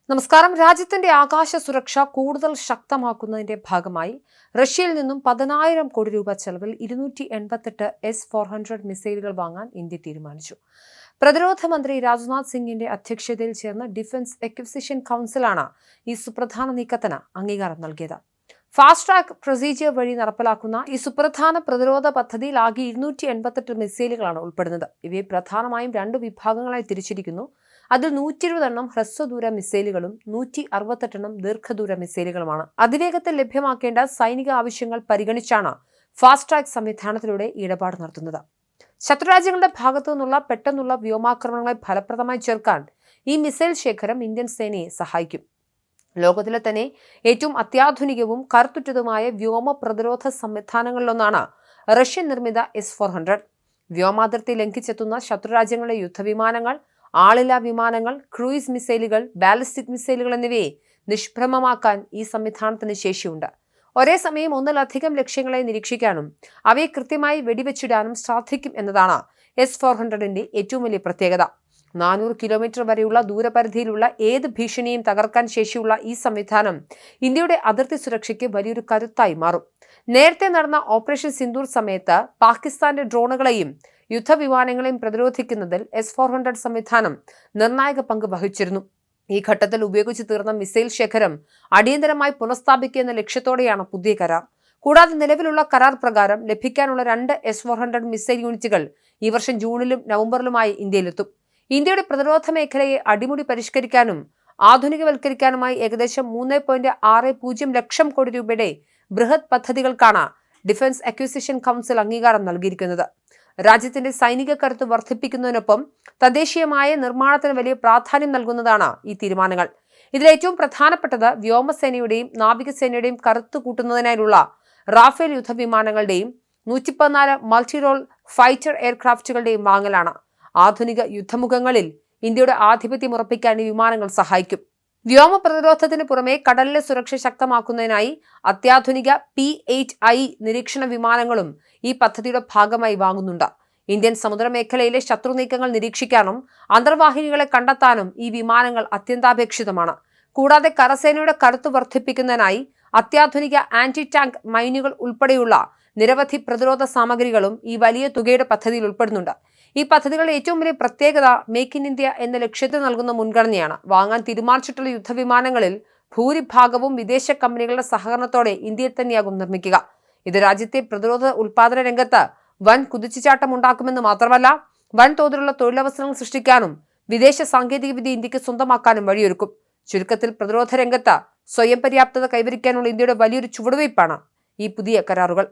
നമസ്കാരം. രാജ്യത്തിന്റെ ആകാശ സുരക്ഷ കൂടുതൽ ശക്തമാക്കുന്നതിന്റെ ഭാഗമായി റഷ്യയിൽ നിന്നും 10,000 കോടി രൂപ ചെലവിൽ 288 S-400 മിസൈലുകൾ വാങ്ങാൻ ഇന്ത്യ തീരുമാനിച്ചു. പ്രതിരോധ മന്ത്രി രാജ്നാഥ് സിംഗിന്റെ അധ്യക്ഷതയിൽ ചേർന്ന ഡിഫൻസ് അക്വിസിഷൻ കൗൺസിലാണ് ഈ സുപ്രധാന നീക്കത്തിന് അംഗീകാരം നൽകിയത്. ഫാസ്റ്റ് ട്രാക്ക് പ്രൊസീജിയർ വഴി നടപ്പിലാക്കുന്ന ഈ സുപ്രധാന പ്രതിരോധ പദ്ധതിയിൽ ആകെ 288 മിസൈലുകളാണ് ഉൾപ്പെടുന്നത്. ഇവയെ പ്രധാനമായും 2 വിഭാഗങ്ങളായി തിരിച്ചിരിക്കുന്നു. അതിൽ 120 ഹ്രസ്വദൂര മിസൈലുകളും 168 ദീർഘദൂര മിസൈലുകളുമാണ്. അതിവേഗത്തിൽ ലഭ്യമാക്കേണ്ട സൈനിക ആവശ്യങ്ങൾ പരിഗണിച്ചാണ് ഫാസ്റ്റ് ട്രാക്ക് സംവിധാനത്തിലൂടെ ഇടപാട് നടത്തുന്നത്. ശത്രുരാജ്യങ്ങളുടെ ഭാഗത്തു നിന്നുള്ള പെട്ടെന്നുള്ള വ്യോമാക്രമണങ്ങളെ ഫലപ്രദമായി ചെറുക്കാൻ ഈ മിസൈൽ ശേഖരം ഇന്ത്യൻ സേനയെ സഹായിക്കും. ലോകത്തിലെ തന്നെ ഏറ്റവും അത്യാധുനികവും കരുത്തുറ്റതുമായ വ്യോമ പ്രതിരോധ സംവിധാനങ്ങളിലൊന്നാണ് റഷ്യൻ നിർമ്മിത S-400. വ്യോമാതിർത്തി ലംഘിച്ചെത്തുന്ന ശത്രുരാജ്യങ്ങളുടെ യുദ്ധവിമാനങ്ങൾ, ആളില്ലാ വിമാനങ്ങൾ, ക്രൂയിസ് മിസൈലുകൾ, ബാലിസ്റ്റിക് മിസൈലുകൾ എന്നിവയെ നിഷ്പ്രഭമാക്കാൻ ഈ സംവിധാനത്തിന് ശേഷിയുണ്ട്. ഒരേ സമയം ഒന്നിലധികം ലക്ഷ്യങ്ങളെ നിരീക്ഷിക്കാനും അവയെ കൃത്യമായി വെടിവെച്ചിടാനും സാധിക്കും എന്നതാണ് S-400ന്റെ ഏറ്റവും വലിയ പ്രത്യേകത. 400 കിലോമീറ്റർ വരെയുള്ള ദൂരപരിധിയിലുള്ള ഏത് ഭീഷണിയും തകർക്കാൻ ശേഷിയുള്ള ഈ സംവിധാനം ഇന്ത്യയുടെ അതിർത്തി സുരക്ഷയ്ക്ക് വലിയൊരു കരുത്തായി മാറും. നേരത്തെ നടന്ന ഓപ്പറേഷൻ സിന്ദൂർ സമയത്ത് പാകിസ്ഥാന്റെ ഡ്രോണുകളെയും യുദ്ധവിമാനങ്ങളെയും പ്രതിരോധിക്കുന്നതിൽ S-400 സംവിധാനം നിർണായക പങ്ക് വഹിച്ചിരുന്നു. ഈ ഘട്ടത്തിൽ ഉപയോഗിച്ചു തീർന്ന മിസൈൽ ശേഖരം അടിയന്തരമായി പുനഃസ്ഥാപിക്കുക എന്ന ലക്ഷ്യത്തോടെയാണ് പുതിയ കരാർ. കൂടാതെ നിലവിലുള്ള കരാർ പ്രകാരം ലഭിക്കാനുള്ള 2 S-400 മിസൈൽ യൂണിറ്റുകൾ ഈ വർഷം ജൂണിലും നവംബറിലുമായി ഇന്ത്യയിലെത്തും. ഇന്ത്യയുടെ പ്രതിരോധ മേഖലയെ അടിമുടി പരിഷ്കരിക്കാനും ആധുനികവൽക്കരിക്കാനുമായി ഏകദേശം 3.60 ലക്ഷം കോടി രൂപയുടെ ബൃഹത് പദ്ധതികൾക്കാണ് ഡിഫൻസ് അക്വിസിഷൻ കൗൺസിൽ അംഗീകാരം നൽകിയിരിക്കുന്നത്. രാജ്യത്തിന്റെ സൈനിക കരുത്ത് വർദ്ധിപ്പിക്കുന്നതിനൊപ്പം തദ്ദേശീയമായ നിർമ്മാണത്തിന് വലിയ പ്രാധാന്യം നൽകുന്നതാണ് ഈ തീരുമാനങ്ങൾ. ഇതിലേറ്റവും പ്രധാനപ്പെട്ടത് വ്യോമസേനയുടെയും നാവികസേനയുടെയും കരുത്ത് കൂട്ടുന്നതിനായുള്ള റാഫേൽ യുദ്ധവിമാനങ്ങളുടെയും 114 മൾട്ടി റോൾ ഫൈറ്റർ എയർക്രാഫ്റ്റുകളുടെയും വാങ്ങലാണ്. ആധുനിക യുദ്ധമുഖങ്ങളിൽ ഇന്ത്യയുടെ ആധിപത്യം ഉറപ്പിക്കാൻ ഈ വിമാനങ്ങൾ സഹായിക്കും. വ്യോമ പ്രതിരോധത്തിന് പുറമെ കടലിലെ സുരക്ഷ ശക്തമാക്കുന്നതിനായി അത്യാധുനിക P-8I നിരീക്ഷണ വിമാനങ്ങളും ഈ പദ്ധതിയുടെ ഭാഗമായി വാങ്ങുന്നുണ്ട്. ഇന്ത്യൻ സമുദ്രമേഖലയിലെ ശത്രു നീക്കങ്ങൾ നിരീക്ഷിക്കാനും അന്തർവാഹിനികളെ കണ്ടെത്താനും ഈ വിമാനങ്ങൾ അത്യന്താപേക്ഷിതമാണ്. കൂടാതെ കരസേനയുടെ കരുത്ത് വർദ്ധിപ്പിക്കുന്നതിനായി അത്യാധുനിക ആന്റി ടാങ്ക് മൈനുകൾ ഉൾപ്പെടെയുള്ള നിരവധി പ്രതിരോധ സാമഗ്രികളും ഈ വലിയ തുകയുടെ പദ്ധതിയിൽ ഉൾപ്പെടുന്നുണ്ട്. ഈ പദ്ധതികളുടെ ഏറ്റവും വലിയ പ്രത്യേകത മേക്ക് ഇൻ ഇന്ത്യ എന്ന ലക്ഷ്യത്തിന് നൽകുന്ന മുൻഗണനയാണ്. വാങ്ങാൻ തീരുമാനിച്ചിട്ടുള്ള യുദ്ധവിമാനങ്ങളിൽ ഭൂരിഭാഗവും വിദേശ കമ്പനികളുടെ സഹകരണത്തോടെ ഇന്ത്യയിൽ തന്നെയാകും നിർമ്മിക്കുക. ഇത് രാജ്യത്തെ പ്രതിരോധ ഉൽപാദന രംഗത്ത് വൻ കുതിച്ചുചാട്ടം ഉണ്ടാക്കുമെന്ന് മാത്രമല്ല, വൻതോതിലുള്ള തൊഴിലവസരങ്ങൾ സൃഷ്ടിക്കാനും വിദേശ സാങ്കേതികവിദ്യ ഇന്ത്യക്ക് സ്വന്തമാക്കാനും വഴിയൊരുക്കും. ചുരുക്കത്തിൽ പ്രതിരോധ രംഗത്ത് സ്വയം പര്യാപ്തത കൈവരിക്കാനുള്ള ഇന്ത്യയുടെ വലിയൊരു ചുവടുവയ്പ്പാണ് ഈ പുതിയ കരാറുകൾ.